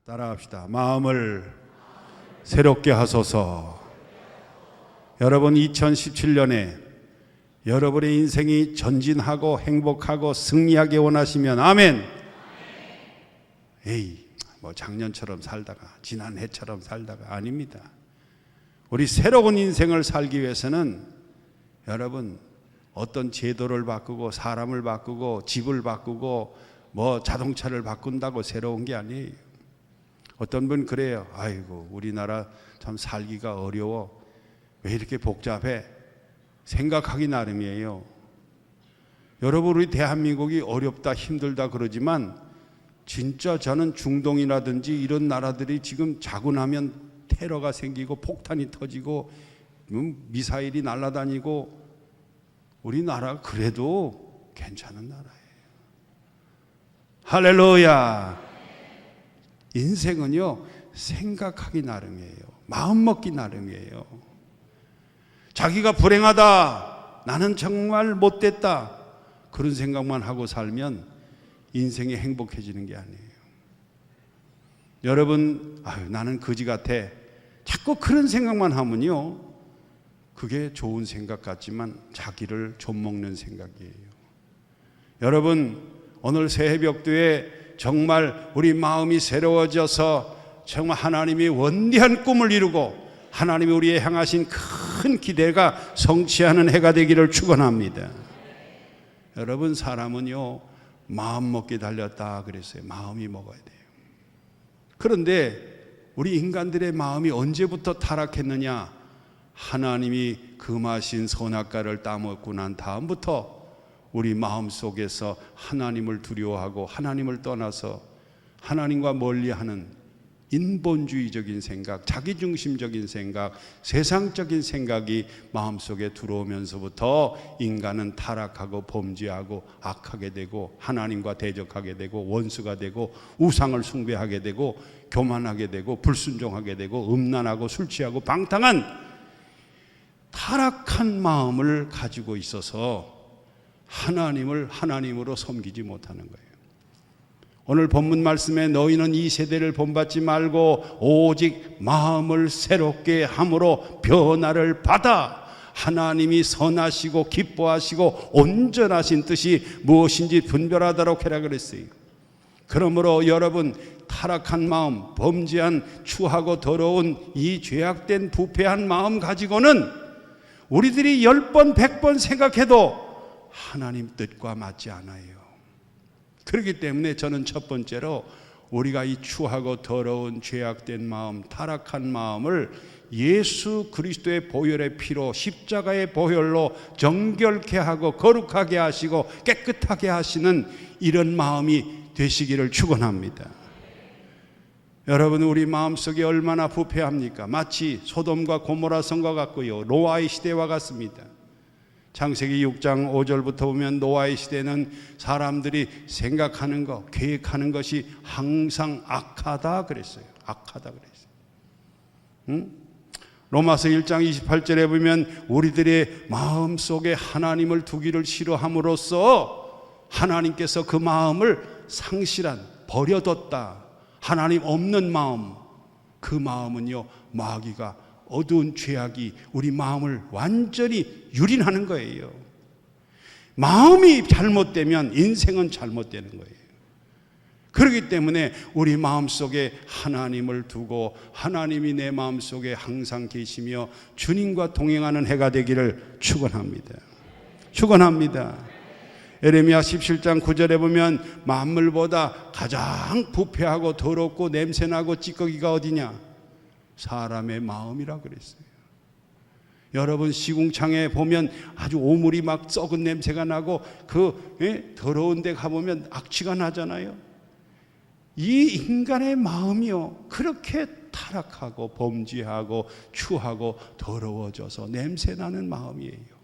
따라합시다. 마음을 새롭게 하소서. 여러분 2017년에 여러분의 인생이 전진하고 행복하고 승리하게 원하시면 아멘. 에이, 뭐 작년처럼 살다가 지난해처럼 살다가 아닙니다. 우리 새로운 인생을 살기 위해서는 여러분 어떤 제도를 바꾸고 사람을 바꾸고 집을 바꾸고 뭐 자동차를 바꾼다고 새로운 게 아니에요. 어떤 분 그래요. 아이고 우리나라 참 살기가 어려워. 왜 이렇게 복잡해? 생각하기 나름이에요. 여러분 우리 대한민국이 어렵다 힘들다 그러지만 진짜 저는 중동이라든지 이런 나라들이 지금 자고 나면 테러가 생기고 폭탄이 터지고 미사일이 날아다니고 우리나라 그래도 괜찮은 나라예요. 할렐루야. 인생은요 생각하기 나름이에요. 마음먹기 나름이에요. 자기가 불행하다, 나는 정말 못됐다, 그런 생각만 하고 살면 인생이 행복해지는 게 아니에요. 여러분 나는 거지 같아, 자꾸 그런 생각만 하면요 그게 좋은 생각 같지만 자기를 좀먹는 생각이에요. 여러분 오늘 새해벽도에 정말 우리 마음이 새로워져서 정말 하나님이 원대한 꿈을 이루고 하나님이 우리에 향하신 큰 기대가 성취하는 해가 되기를 축원합니다. 여러분 사람은요 마음 먹기 달렸다 그랬어요. 마음이 먹어야 돼요. 그런데 우리 인간들의 마음이 언제부터 타락했느냐? 하나님이 금하신 선악과를 따먹고 난 다음부터 우리 마음 속에서 하나님을 두려워하고 하나님을 떠나서 하나님과 멀리하는 인본주의적인 생각, 자기중심적인 생각, 세상적인 생각이 마음속에 들어오면서부터 인간은 타락하고 범죄하고 악하게 되고 하나님과 대적하게 되고 원수가 되고 우상을 숭배하게 되고 교만하게 되고 불순종하게 되고 음란하고 술 취하고 방탕한 타락한 마음을 가지고 있어서 하나님을 하나님으로 섬기지 못하는 거예요. 오늘 본문 말씀에 너희는 이 세대를 본받지 말고 오직 마음을 새롭게 함으로 변화를 받아 하나님이 선하시고 기뻐하시고 온전하신 뜻이 무엇인지 분별하도록 해라 그랬어요. 그러므로 여러분 타락한 마음, 범죄한 추하고 더러운 이 죄악된 부패한 마음 가지고는 우리들이 10번 100번 생각해도 하나님 뜻과 맞지 않아요. 그렇기 때문에 저는 첫 번째로 우리가 이 추하고 더러운 죄악된 마음, 타락한 마음을 예수 그리스도의 보혈의 피로 십자가의 보혈로 정결케 하고 거룩하게 하시고 깨끗하게 하시는 이런 마음이 되시기를 축원합니다. 여러분 우리 마음속에 얼마나 부패합니까? 마치 소돔과 고모라 성과 같고요 노아의 시대와 같습니다. 창세기 6장 5절부터 보면 노아의 시대는 사람들이 생각하는 것, 계획하는 것이 항상 악하다 그랬어요. 악하다 그랬어요. 로마서 1장 28절에 보면 우리들의 마음속에 하나님을 두기를 싫어함으로써 하나님께서 그 마음을 상실한, 버려뒀다. 하나님 없는 마음, 그 마음은요 마귀가 어두운 죄악이 우리 마음을 완전히 유린하는 거예요. 마음이 잘못되면 인생은 잘못되는 거예요. 그렇기 때문에 우리 마음속에 하나님을 두고 하나님이 내 마음속에 항상 계시며 주님과 동행하는 해가 되기를 축원합니다. 축원합니다. 에레미야 17장 9절에 보면 만물보다 가장 부패하고 더럽고 냄새나고 찌꺼기가 어디냐? 사람의 마음이라 그랬어요. 여러분 시궁창에 보면 아주 오물이 막 썩은 냄새가 나고 그 더러운 데 가보면 악취가 나잖아요. 이 인간의 마음이요 그렇게 타락하고 범죄하고 추하고 더러워져서 냄새나는 마음이에요.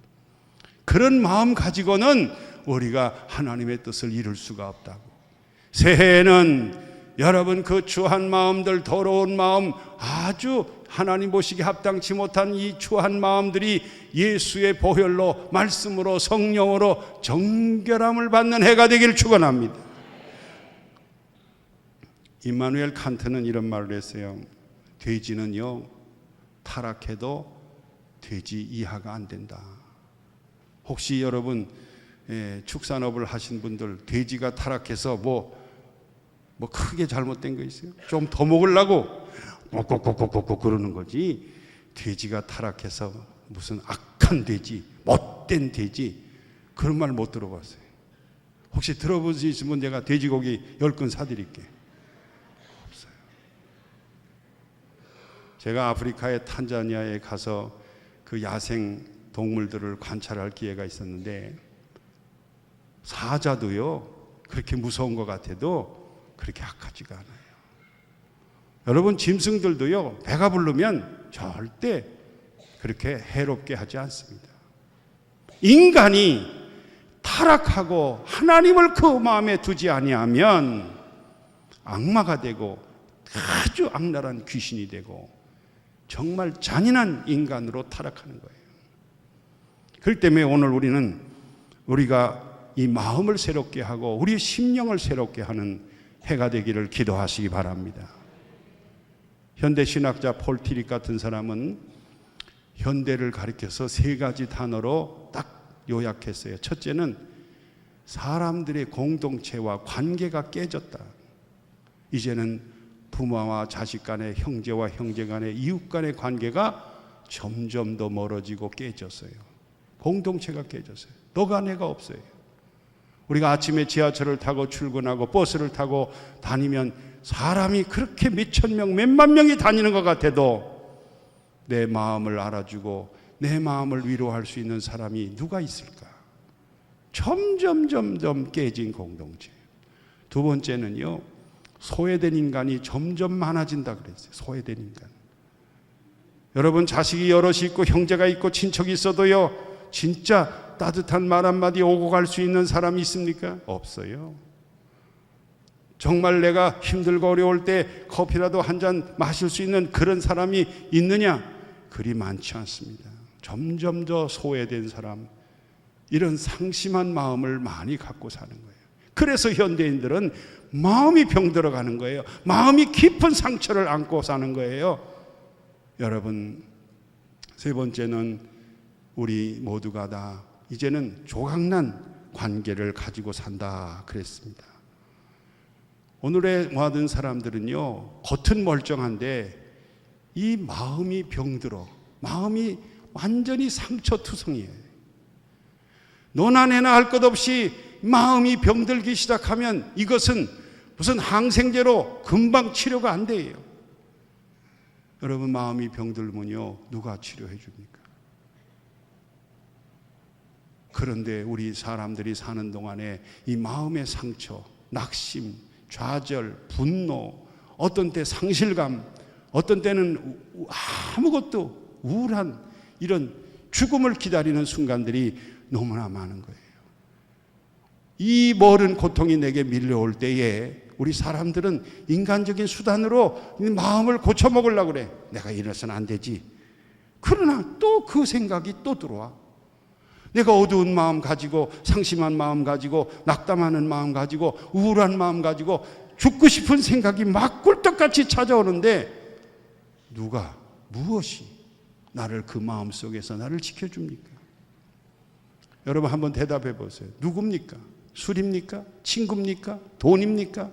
그런 마음 가지고는 우리가 하나님의 뜻을 이룰 수가 없다고. 새해에는 여러분 그 추한 마음들, 더러운 마음, 아주 하나님 보시기에 합당치 못한 이 추한 마음들이 예수의 보혈로 말씀으로 성령으로 정결함을 받는 해가 되기를 축원합니다. 임마누엘 칸트는 이런 말을 했어요. 돼지는요, 타락해도 돼지 이하가 안 된다. 혹시 여러분 축산업을 하신 분들 돼지가 타락해서 뭐 크게 잘못된 거 있어요? 좀 더 먹으려고 꼭꼭꼭꼭꼭 그러는 거지. 돼지가 타락해서 무슨 악한 돼지, 못된 돼지, 그런 말 못 들어봤어요. 혹시 들어보시면 내가 돼지고기 10근 사드릴게. 없어요. 제가 아프리카의 탄자니아에 가서 그 야생 동물들을 관찰할 기회가 있었는데, 사자도요 그렇게 무서운 것 같아도 그렇게 악하지가 않아요. 여러분, 짐승들도요 배가 부르면 절대 그렇게 해롭게 하지 않습니다. 인간이 타락하고 하나님을 그 마음에 두지 아니하면 악마가 되고 아주 악랄한 귀신이 되고 정말 잔인한 인간으로 타락하는 거예요. 그렇기 때문에 오늘 우리가 이 마음을 새롭게 하고 우리의 심령을 새롭게 하는 해가 되기를 기도하시기 바랍니다. 현대신학자 폴 티릭 같은 사람은 현대를 가리켜서 3가지 단어로 딱 요약했어요. 첫째는 사람들의 공동체와 관계가 깨졌다. 이제는 부모와 자식 간의, 형제와 형제 간의, 이웃 간의 관계가 점점 더 멀어지고 깨졌어요. 공동체가 깨졌어요. 너가 내가 없어요. 우리가 아침에 지하철을 타고 출근하고 버스를 타고 다니면 사람이 그렇게 몇천 명, 몇만 명이 다니는 것 같아도 내 마음을 알아주고 내 마음을 위로할 수 있는 사람이 누가 있을까? 점점 깨진 공동체. 두 번째는요, 소외된 인간이 점점 많아진다 그랬어요. 소외된 인간. 여러분, 자식이 여럿이 있고 형제가 있고 친척이 있어도요, 진짜 따뜻한 말 한마디 오고 갈 수 있는 사람이 있습니까? 없어요. 정말 내가 힘들고 어려울 때 커피라도 한 잔 마실 수 있는 그런 사람이 있느냐? 그리 많지 않습니다. 점점 더 소외된 사람, 이런 상심한 마음을 많이 갖고 사는 거예요. 그래서 현대인들은 마음이 병들어가는 거예요. 마음이 깊은 상처를 안고 사는 거예요. 여러분, 세 번째는 우리 모두가 다 이제는 조각난 관계를 가지고 산다 그랬습니다. 오늘의 모든 사람들은요, 겉은 멀쩡한데 이 마음이 병들어, 마음이 완전히 상처투성이에요. 너나 내나 할 것 없이 마음이 병들기 시작하면 이것은 무슨 항생제로 금방 치료가 안 돼요. 여러분, 마음이 병들면요, 누가 치료해 줍니까? 그런데 우리 사람들이 사는 동안에 이 마음의 상처, 낙심, 좌절, 분노, 어떤 때 상실감, 어떤 때는 아무것도 우울한 이런 죽음을 기다리는 순간들이 너무나 많은 거예요. 이 멀은 고통이 내게 밀려올 때에 우리 사람들은 인간적인 수단으로 마음을 고쳐먹으려고 그래. 내가 이래서는 안 되지. 그러나 또 그 생각이 또 들어와. 내가 어두운 마음 가지고, 상심한 마음 가지고, 낙담하는 마음 가지고, 우울한 마음 가지고 죽고 싶은 생각이 막 꿀떡같이 찾아오는데 누가, 무엇이 나를 그 마음 속에서 나를 지켜줍니까? 여러분, 한번 대답해 보세요. 누굽니까? 술입니까? 친구입니까? 돈입니까?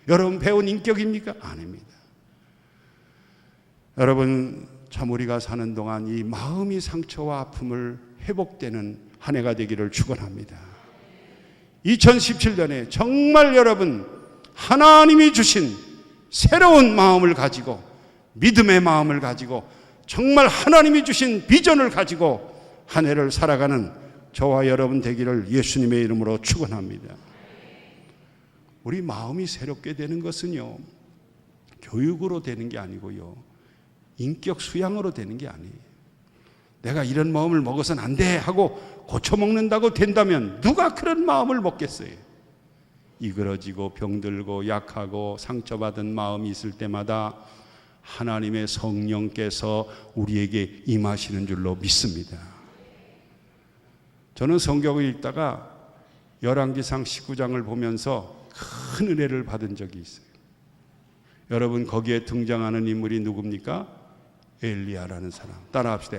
여러분 배운 인격입니까? 아닙니다. 여러분, 참 우리가 사는 동안 이 마음이 상처와 아픔을 회복되는 한 해가 되기를 축원합니다. 2017년에 정말 여러분, 하나님이 주신 새로운 마음을 가지고, 믿음의 마음을 가지고, 정말 하나님이 주신 비전을 가지고 한 해를 살아가는 저와 여러분 되기를 예수님의 이름으로 축원합니다. 우리 마음이 새롭게 되는 것은요, 교육으로 되는 게 아니고요, 인격 수양으로 되는 게 아니에요. 내가 이런 마음을 먹어서는 안 돼 하고 고쳐먹는다고 된다면 누가 그런 마음을 먹겠어요? 이그러지고 병들고 약하고 상처받은 마음이 있을 때마다 하나님의 성령께서 우리에게 임하시는 줄로 믿습니다. 저는 성경을 읽다가 열왕기상 19장을 보면서 큰 은혜를 받은 적이 있어요. 여러분 거기에 등장하는 인물이 누굽니까? 엘리야라는 사람. 따라합시다.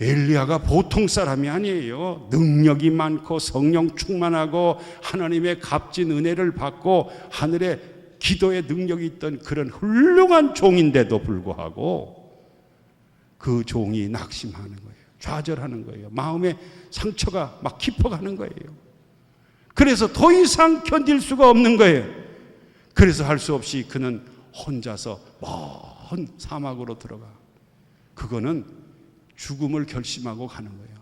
엘리야가 보통 사람이 아니에요. 능력이 많고 성령 충만하고 하나님의 값진 은혜를 받고 하늘에 기도의 능력이 있던 그런 훌륭한 종인데도 불구하고 그 종이 낙심하는 거예요. 좌절하는 거예요. 마음에 상처가 막 깊어가는 거예요. 그래서 더 이상 견딜 수가 없는 거예요. 그래서 할 수 없이 그는 혼자서 먼 사막으로 들어가. 그거는 죽음을 결심하고 가는 거예요.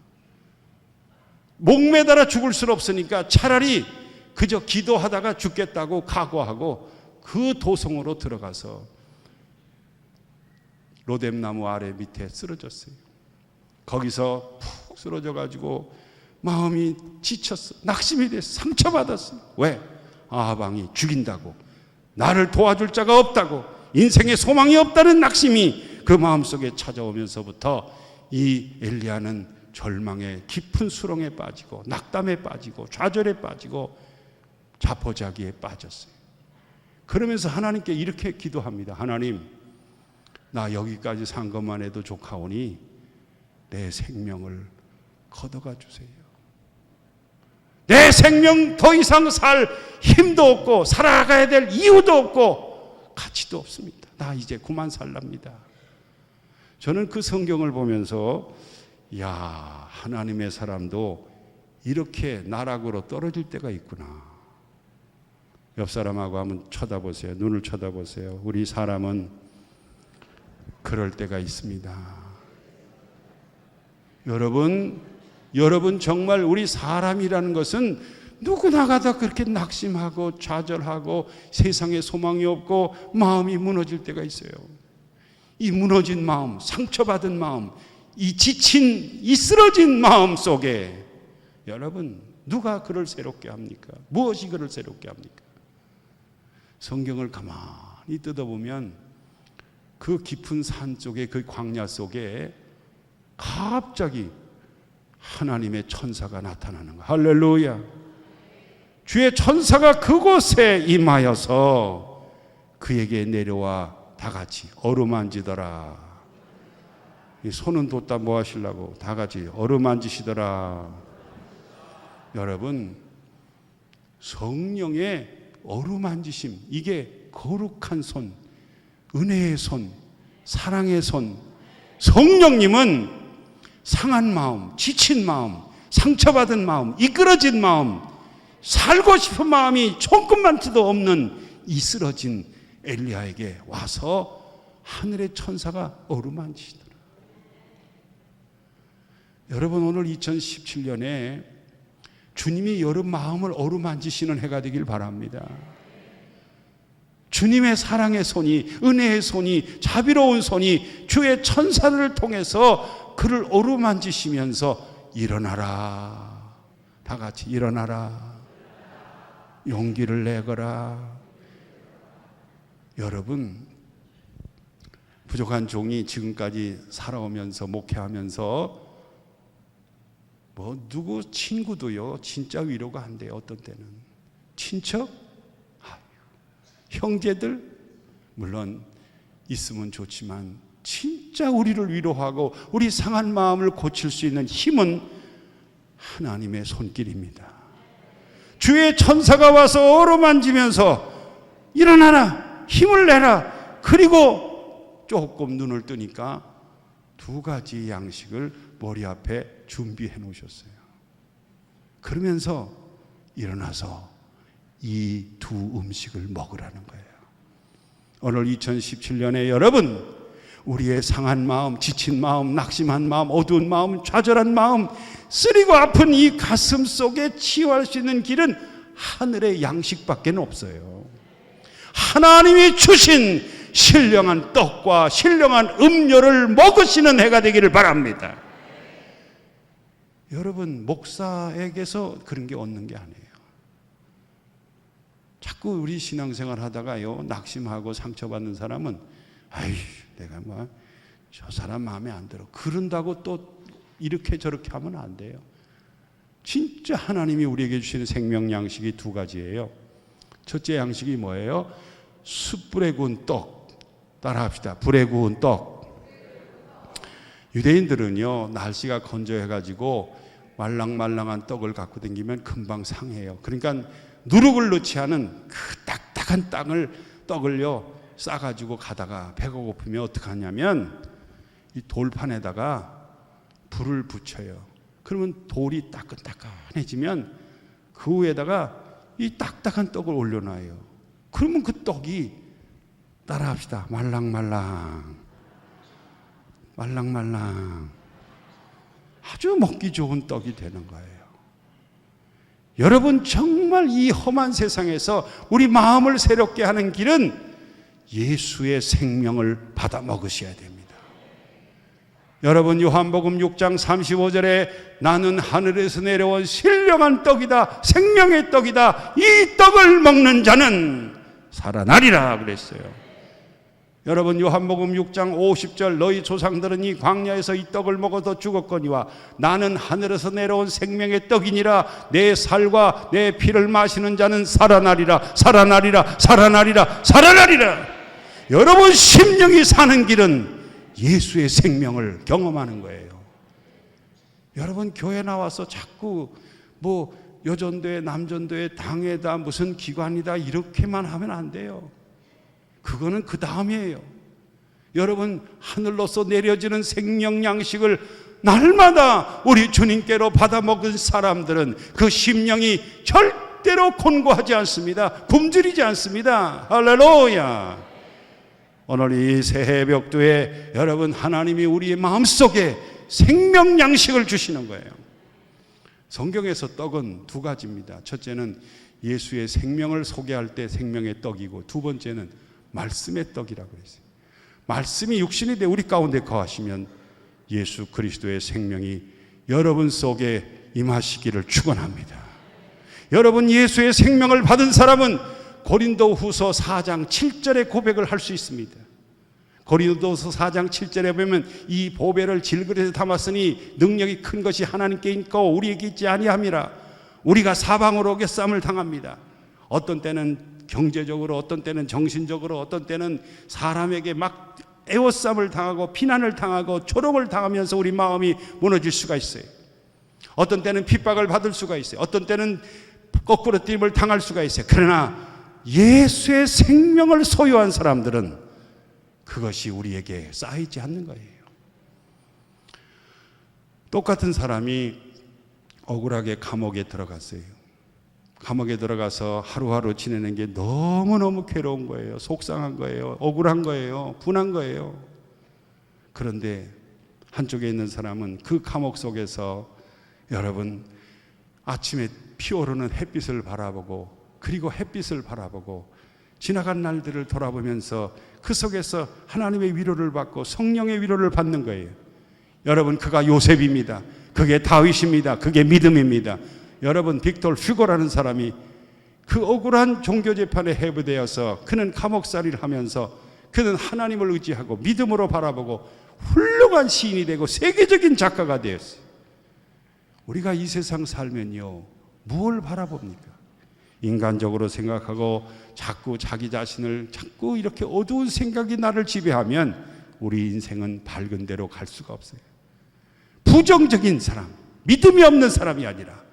목매달아 죽을 수 없으니까 차라리 그저 기도하다가 죽겠다고 각오하고 그 도성으로 들어가서 로뎀나무 아래 밑에 쓰러졌어요. 거기서 푹 쓰러져 가지고 마음이 지쳤어. 낙심이 됐어. 상처받았어. 왜? 아방이 죽인다고, 나를 도와줄 자가 없다고, 인생에 소망이 없다는 낙심이 그 마음속에 찾아오면서부터 이 엘리야는 절망의 깊은 수렁에 빠지고 낙담에 빠지고 좌절에 빠지고 자포자기에 빠졌어요. 그러면서 하나님께 이렇게 기도합니다. 하나님, 나 여기까지 산 것만 해도 좋사오니 내 생명을 걷어가 주세요. 내 생명 더 이상 살 힘도 없고 살아가야 될 이유도 없고 가치도 없습니다. 나 이제 그만 살랍니다. 저는 그 성경을 보면서 야, 하나님의 사람도 이렇게 나락으로 떨어질 때가 있구나. 옆 사람하고 한번 쳐다보세요. 눈을 쳐다보세요. 우리 사람은 그럴 때가 있습니다. 여러분 정말 우리 사람이라는 것은 누구나가 다 그렇게 낙심하고 좌절하고 세상에 소망이 없고 마음이 무너질 때가 있어요. 이 무너진 마음, 상처받은 마음, 이 지친, 이 쓰러진 마음 속에 여러분 누가 그를 새롭게 합니까? 무엇이 그를 새롭게 합니까? 성경을 가만히 뜯어보면 그 깊은 산 속에, 그 광야 속에 갑자기 하나님의 천사가 나타나는 거예요. 할렐루야. 주의 천사가 그곳에 임하여서 그에게 내려와 다 같이 어루만지더라. 이 손은 뒀다 뭐 하시려고 다 같이 어루만지시더라. 여러분, 성령의 어루만지심, 이게 거룩한 손, 은혜의 손, 사랑의 손. 성령님은 상한 마음, 지친 마음, 상처받은 마음, 이끌어진 마음, 살고 싶은 마음이 조금만치도 없는 이 쓰러진 엘리야에게 와서 하늘의 천사가 어루만지시더라. 여러분, 오늘 2017년에 주님이 여러분 마음을 어루만지시는 해가 되길 바랍니다. 주님의 사랑의 손이, 은혜의 손이, 자비로운 손이 주의 천사를 통해서 그를 어루만지시면서 일어나라. 다 같이 일어나라. 용기를 내거라. 여러분, 부족한 종이 지금까지 살아오면서 목회하면서 뭐 누구 친구도요 진짜 위로가 안 돼요. 어떤 때는 친척, 형제들 물론 있으면 좋지만 진짜 우리를 위로하고 우리 상한 마음을 고칠 수 있는 힘은 하나님의 손길입니다. 주의 천사가 와서 어루만지면서 일어나라, 힘을 내라. 그리고 조금 눈을 뜨니까 두 가지 양식을 머리 앞에 준비해 놓으셨어요. 그러면서 일어나서 이 두 음식을 먹으라는 거예요. 오늘 2017년에 여러분, 우리의 상한 마음, 지친 마음, 낙심한 마음, 어두운 마음, 좌절한 마음, 쓰리고 아픈 이 가슴 속에 치유할 수 있는 길은 하늘의 양식밖에 없어요. 하나님이 주신 신령한 떡과 신령한 음료를 먹으시는 해가 되기를 바랍니다. 여러분, 목사에게서 그런 게 얻는 게 아니에요. 자꾸 우리 신앙생활 하다가요 낙심하고 상처받는 사람은 아이, 내가 뭐 저 사람 마음에 안 들어, 그런다고 또 이렇게 저렇게 하면 안 돼요. 진짜 하나님이 우리에게 주시는 생명 양식이 두 가지예요. 첫째 양식이 뭐예요? 숯불에 구운 떡. 따라합시다. 불에 구운 떡. 유대인들은요, 날씨가 건조해가지고 말랑말랑한 떡을 갖고 다니면 금방 상해요. 그러니까 누룩을 넣지 않은 그 딱딱한 떡을요 싸가지고 가다가 배가 고프면 어떻게 하냐면 이 돌판에다가 불을 붙여요. 그러면 돌이 따끈따끈해지면 그 위에다가 이 딱딱한 떡을 올려놔요. 그러면 그 떡이, 따라합시다, 말랑말랑 아주 먹기 좋은 떡이 되는 거예요. 여러분, 정말 이 험한 세상에서 우리 마음을 새롭게 하는 길은 예수의 생명을 받아 먹으셔야 됩니다. 여러분, 요한복음 6장 35절에 나는 하늘에서 내려온 신령한 떡이다, 생명의 떡이다, 이 떡을 먹는 자는 살아나리라 그랬어요. 여러분, 요한복음 6장 50절 너희 조상들은 이 광야에서 이 떡을 먹어서 죽었거니와 나는 하늘에서 내려온 생명의 떡이니라 내 살과 내 피를 마시는 자는 살아나리라. 여러분, 심령이 사는 길은 예수의 생명을 경험하는 거예요. 여러분, 교회 나와서 자꾸 여전도회, 남전도회, 당회다, 무슨 기관이다 이렇게만 하면 안 돼요. 그거는 그 다음이에요. 여러분, 하늘로서 내려지는 생명 양식을 날마다 우리 주님께로 받아 먹은 사람들은 그 심령이 절대로 곤고하지 않습니다. 굶주리지 않습니다. 할렐루야. 오늘 이 새해 벽두에 여러분, 하나님이 우리의 마음속에 생명 양식을 주시는 거예요. 성경에서 떡은 두 가지입니다. 첫째는 예수의 생명을 소개할 때 생명의 떡이고, 두 번째는 말씀의 떡이라고 그랬어요. 말씀이 육신이 돼 우리 가운데 거하시면 예수 그리스도의 생명이 여러분 속에 임하시기를 축원합니다. 여러분, 예수의 생명을 받은 사람은 고린도후서 4장 7절의 고백을 할 수 있습니다. 고린도후서 4장 7절에 보면 이 보배를 질그릇에 담았으니 능력이 큰 것이 하나님께 있고 우리에게 있지 아니함이라. 우리가 사방으로 어겨쌈을 당합니다. 어떤 때는 경제적으로, 어떤 때는 정신적으로, 어떤 때는 사람에게 막 애워쌈을 당하고 비난을 당하고 조롱을 당하면서 우리 마음이 무너질 수가 있어요. 어떤 때는 핍박을 받을 수가 있어요. 어떤 때는 거꾸로 뛰임을 당할 수가 있어요. 그러나 예수의 생명을 소유한 사람들은 그것이 우리에게 쌓이지 않는 거예요. 똑같은 사람이 억울하게 감옥에 들어갔어요. 감옥에 들어가서 하루하루 지내는 게 너무너무 괴로운 거예요. 속상한 거예요. 억울한 거예요. 분한 거예요. 그런데 한쪽에 있는 사람은 그 감옥 속에서 여러분, 아침에 피오르는 햇빛을 바라보고, 그리고 햇빛을 바라보고 지나간 날들을 돌아보면서 그 속에서 하나님의 위로를 받고 성령의 위로를 받는 거예요. 여러분, 그가 요셉입니다. 그게 다윗입니다. 그게 믿음입니다. 여러분, 빅토르 휴고라는 사람이 그 억울한 종교재판에 해부되어서 그는 감옥살이를 하면서 그는 하나님을 의지하고 믿음으로 바라보고 훌륭한 시인이 되고 세계적인 작가가 되었어요. 우리가 이 세상 살면요, 무엇을 바라봅니까? 인간적으로 생각하고 자꾸 자기 자신을 자꾸 이렇게 어두운 생각이 나를 지배하면 우리 인생은 밝은 데로 갈 수가 없어요. 부정적인 사람, 믿음이 없는 사람이 아니라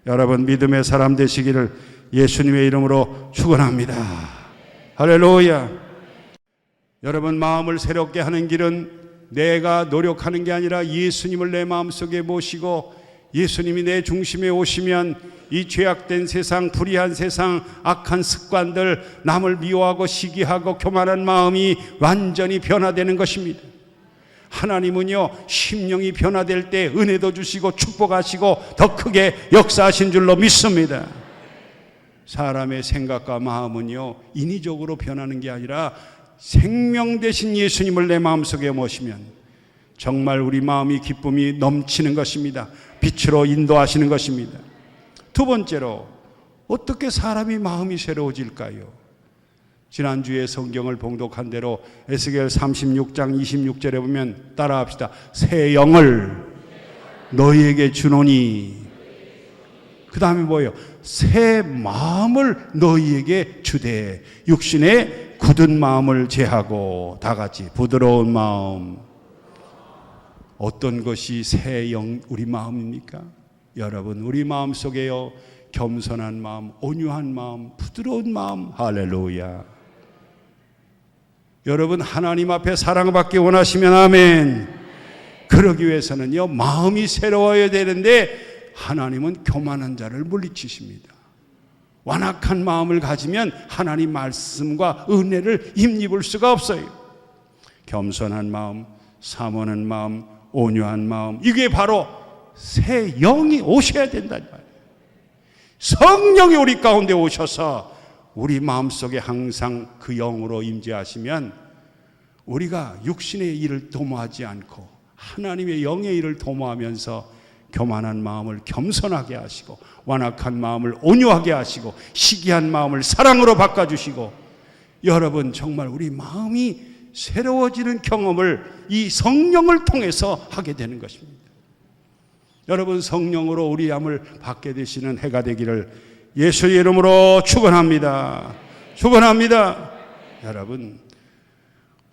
여러분, 믿음의 사람 되시기를 예수님의 이름으로 축원합니다. 할렐루야. 여러분, 마음을 새롭게 하는 길은 내가 노력하는 게 아니라 예수님을 내 마음속에 모시고 예수님이 내 중심에 오시면 이 죄악된 세상, 불의한 세상, 악한 습관들, 남을 미워하고 시기하고 교만한 마음이 완전히 변화되는 것입니다. 하나님은요, 심령이 변화될 때 은혜도 주시고 축복하시고 더 크게 역사하신 줄로 믿습니다. 사람의 생각과 마음은요, 인위적으로 변하는 게 아니라 생명 되신 예수님을 내 마음속에 모시면 정말 우리 마음이 기쁨이 넘치는 것입니다. 빛으로 인도하시는 것입니다. 두 번째로, 어떻게 사람이 마음이 새로워질까요? 지난주에 성경을 봉독한 대로 에스겔 36장 26절에 보면 따라합시다. 새 영을 너희에게 주노니. 그 다음에 뭐예요? 새 마음을 너희에게 주되 육신의 굳은 마음을 제하고. 다 같이 부드러운 마음. 어떤 것이 새 우리 마음입니까? 여러분, 우리 마음 속에요, 겸손한 마음, 온유한 마음, 부드러운 마음. 할렐루야. 여러분, 하나님 앞에 사랑받기 원하시면 아멘. 그러기 위해서는요, 마음이 새로워야 되는데 하나님은 교만한 자를 물리치십니다. 완악한 마음을 가지면 하나님 말씀과 은혜를 힘입을 수가 없어요. 겸손한 마음, 사모하는 마음, 온유한 마음, 이게 바로 새 영이 오셔야 된다는 말이에요. 성령이 우리 가운데 오셔서 우리 마음속에 항상 그 영으로 임재하시면 우리가 육신의 일을 도모하지 않고 하나님의 영의 일을 도모하면서 교만한 마음을 겸손하게 하시고, 완악한 마음을 온유하게 하시고, 시기한 마음을 사랑으로 바꿔주시고, 여러분 정말 우리 마음이 새로워지는 경험을 이 성령을 통해서 하게 되는 것입니다. 여러분, 성령으로 우리 마음을 받게 되시는 해가 되기를 예수의 이름으로 축원합니다. 축원합니다. 여러분,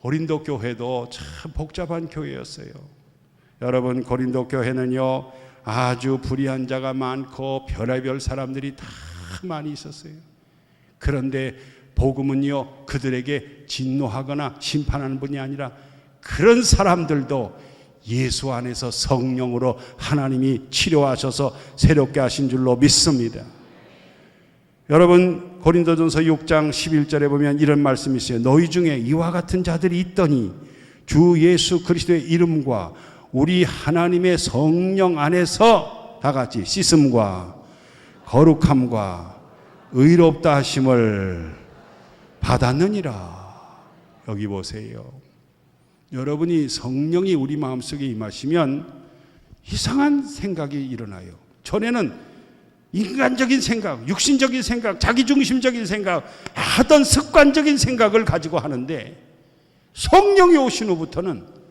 고린도 교회도 참 복잡한 교회였어요. 여러분, 고린도 교회는요, 아주 불의한 자가 많고 별의별 사람들이 다 많이 있었어요. 그런데 복음은요, 그들에게 진노하거나 심판하는 분이 아니라 그런 사람들도 예수 안에서 성령으로 하나님이 치료하셔서 새롭게 하신 줄로 믿습니다. 여러분, 고린도전서 6장 11절에 보면 이런 말씀이 있어요. 너희 중에 이와 같은 자들이 있더니 주 예수 그리스도의 이름과 우리 하나님의 성령 안에서 다 같이 씻음과 거룩함과 의롭다 하심을 받았느니라. 여기 보세요. 여러분이 성령이 우리 마음속에 임하시면 이상한 생각이 일어나요. 전에는 인간적인 생각, 육신적인 생각, 자기중심적인 생각, 하던 습관적인 생각을 가지고 하는데 성령이 오신 후부터는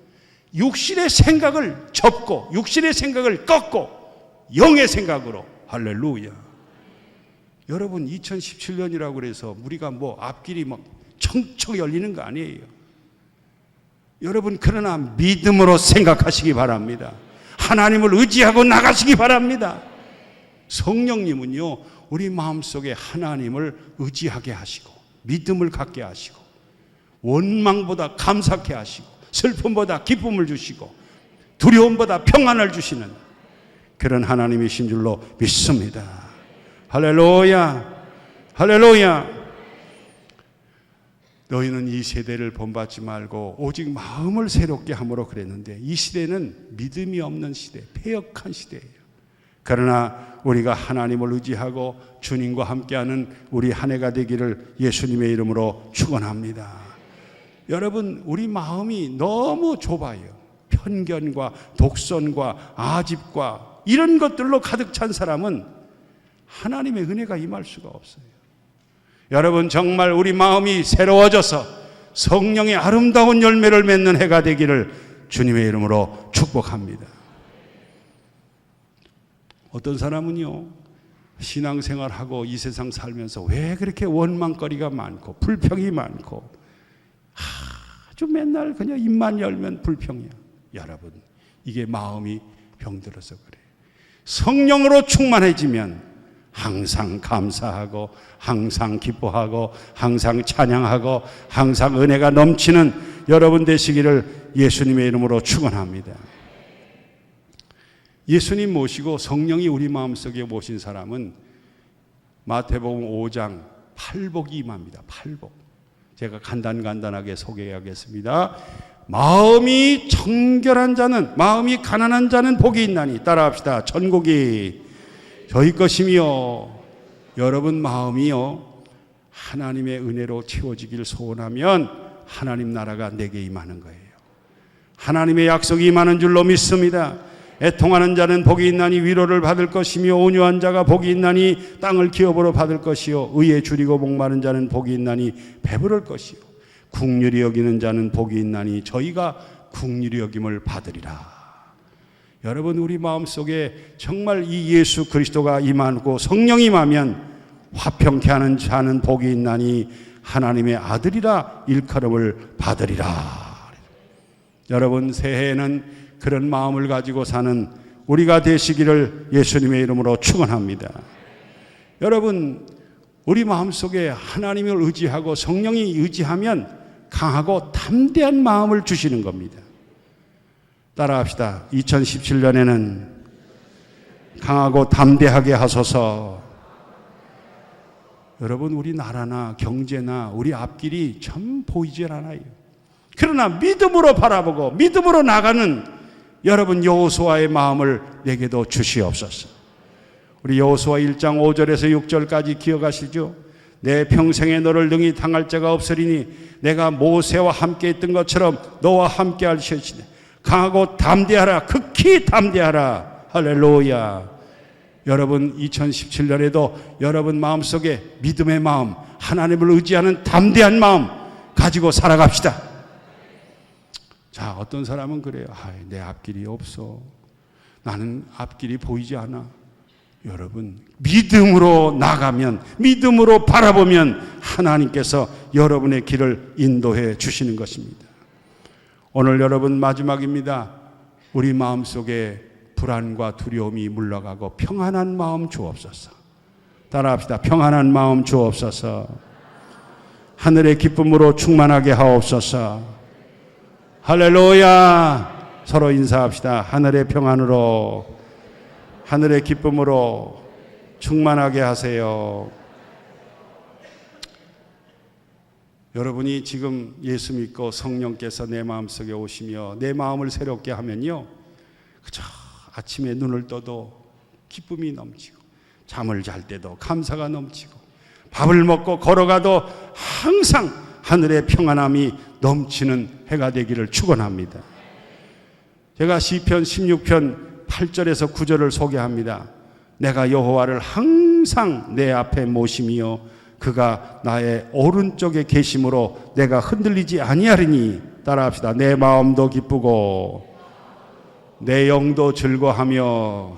육신의 생각을 접고 육신의 생각을 꺾고 영의 생각으로. 할렐루야. 여러분, 2017년이라고 그래서 우리가 뭐 앞길이 막 청청 열리는 거 아니에요. 여러분, 그러나 믿음으로 생각하시기 바랍니다. 하나님을 의지하고 나가시기 바랍니다. 성령님은요, 우리 마음속에 하나님을 의지하게 하시고 믿음을 갖게 하시고 원망보다 감사케 하시고 슬픔보다 기쁨을 주시고 두려움보다 평안을 주시는 그런 하나님이신 줄로 믿습니다. 할렐루야. 할렐루야. 너희는 이 세대를 본받지 말고 오직 마음을 새롭게 함으로 그랬는데 이 시대는 믿음이 없는 시대, 패역한 시대예요. 그러나 우리가 하나님을 의지하고 주님과 함께하는 우리 한 해가 되기를 예수님의 이름으로 축원합니다. 여러분, 우리 마음이 너무 좁아요. 편견과 독선과 아집과 이런 것들로 가득 찬 사람은 하나님의 은혜가 임할 수가 없어요. 여러분, 정말 우리 마음이 새로워져서 성령의 아름다운 열매를 맺는 해가 되기를 주님의 이름으로 축복합니다. 어떤 사람은요, 신앙생활하고 이 세상 살면서 왜 그렇게 원망거리가 많고 불평이 많고 아주 맨날 그냥 입만 열면 불평이야. 여러분, 이게 마음이 병들어서 그래요. 성령으로 충만해지면 항상 감사하고 항상 기뻐하고 항상 찬양하고 항상 은혜가 넘치는 여러분 되시기를 예수님의 이름으로 축원합니다. 예수님 모시고 성령이 우리 마음속에 모신 사람은 마태복음 5장 팔복이 임합니다. 팔복. 제가 간단하게 소개하겠습니다. 마음이 청결한 자는, 마음이 가난한 자는 복이 있나니. 따라합시다. 천국이 저희 것이며. 여러분 마음이요, 하나님의 은혜로 채워지기를 소원하면 하나님 나라가 내게 임하는 거예요. 하나님의 약속이 임하는 줄로 믿습니다. 애통하는 자는 복이 있나니 위로를 받을 것이며 온유한 자가 복이 있나니 땅을 기업으로 받을 것이요 의에 줄이고 목마른 자는 복이 있나니 배부를 것이요 긍휼히 여기는 자는 복이 있나니 저희가 긍휼히 여김을 받으리라. 여러분 우리 마음속에 정말 이 예수 그리스도가 임하고 성령이 임하면 화평케 하는 자는 복이 있나니 하나님의 아들이라 일컬음을 받으리라. 여러분 새해에는 그런 마음을 가지고 사는 우리가 되시기를 예수님의 이름으로 축원합니다. 여러분 우리 마음속에 하나님을 의지하고 성령이 의지하면 강하고 담대한 마음을 주시는 겁니다. 따라합시다. 2017년에는 강하고 담대하게 하소서. 여러분 우리 나라나 경제나 우리 앞길이 참 보이질 않아요. 그러나 믿음으로 바라보고 믿음으로 나가는 여러분 여호수아의 마음을 내게도 주시옵소서. 우리 여호수아 1장 5절에서 6절까지 기억하시죠? 내 평생에 너를 능히 당할 자가 없으리니 내가 모세와 함께 있던 것처럼 너와 함께 하시리니 강하고 담대하라. 극히 담대하라. 할렐루야. 여러분 2017년에도 여러분 마음속에 믿음의 마음, 하나님을 의지하는 담대한 마음 가지고 살아갑시다. 자, 어떤 사람은 그래요. 내 앞길이 없어. 나는 앞길이 보이지 않아. 여러분 믿음으로 나가면, 믿음으로 바라보면 하나님께서 여러분의 길을 인도해 주시는 것입니다. 오늘 여러분 마지막입니다. 우리 마음속에 불안과 두려움이 물러가고 평안한 마음 주옵소서. 따라합시다. 평안한 마음 주옵소서. 하늘의 기쁨으로 충만하게 하옵소서. 할렐루야. 서로 인사합시다. 하늘의 평안으로, 하늘의 기쁨으로 충만하게 하세요. 여러분이 지금 예수 믿고 성령께서 내 마음속에 오시며 내 마음을 새롭게 하면요, 그저 아침에 눈을 떠도 기쁨이 넘치고, 잠을 잘 때도 감사가 넘치고, 밥을 먹고 걸어가도 항상 하늘의 평안함이 넘치는 해가 되기를 축원합니다. 제가 시편 16편 8절에서 9절을 소개합니다. 내가 여호와를 항상 내 앞에 모시며 그가 나의 오른쪽에 계심으로 내가 흔들리지 아니하리니. 따라합시다. 내 마음도 기쁘고 내 영도 즐거하며,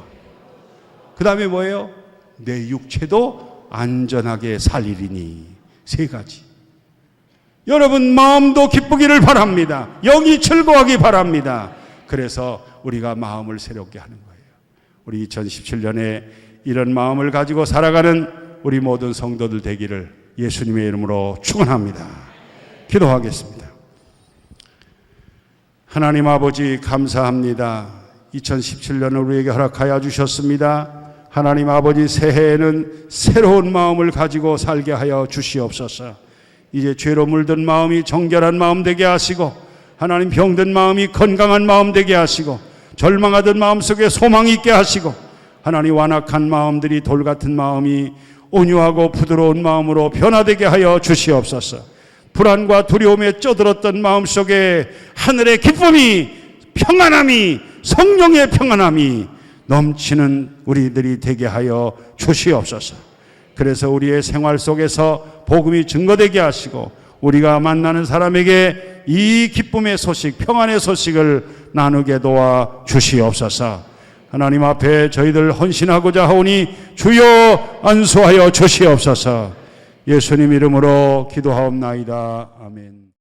그 다음에 뭐예요? 내 육체도 안전하게 살리리니. 세 가지. 여러분 마음도 기쁘기를 바랍니다. 영이 즐거워하기 바랍니다. 그래서 우리가 마음을 새롭게 하는 거예요. 우리 2017년에 이런 마음을 가지고 살아가는 우리 모든 성도들 되기를 예수님의 이름으로 축원합니다. 기도하겠습니다. 하나님 아버지 감사합니다. 2017년을 우리에게 허락하여 주셨습니다. 하나님 아버지 새해에는 새로운 마음을 가지고 살게 하여 주시옵소서. 이제 죄로 물든 마음이 정결한 마음 되게 하시고, 하나님 병든 마음이 건강한 마음 되게 하시고, 절망하던 마음속에 소망이 있게 하시고, 하나님 완악한 마음들이 돌 같은 마음이 온유하고 부드러운 마음으로 변화되게 하여 주시옵소서. 불안과 두려움에 쪄들었던 마음속에 하늘의 기쁨이, 평안함이, 성령의 평안함이 넘치는 우리들이 되게 하여 주시옵소서. 그래서 우리의 생활 속에서 복음이 증거되게 하시고, 우리가 만나는 사람에게 이 기쁨의 소식, 평안의 소식을 나누게 도와 주시옵소서. 하나님 앞에 저희들 헌신하고자 하오니 주여 안수하여 주시옵소서. 예수님 이름으로 기도하옵나이다. 아멘.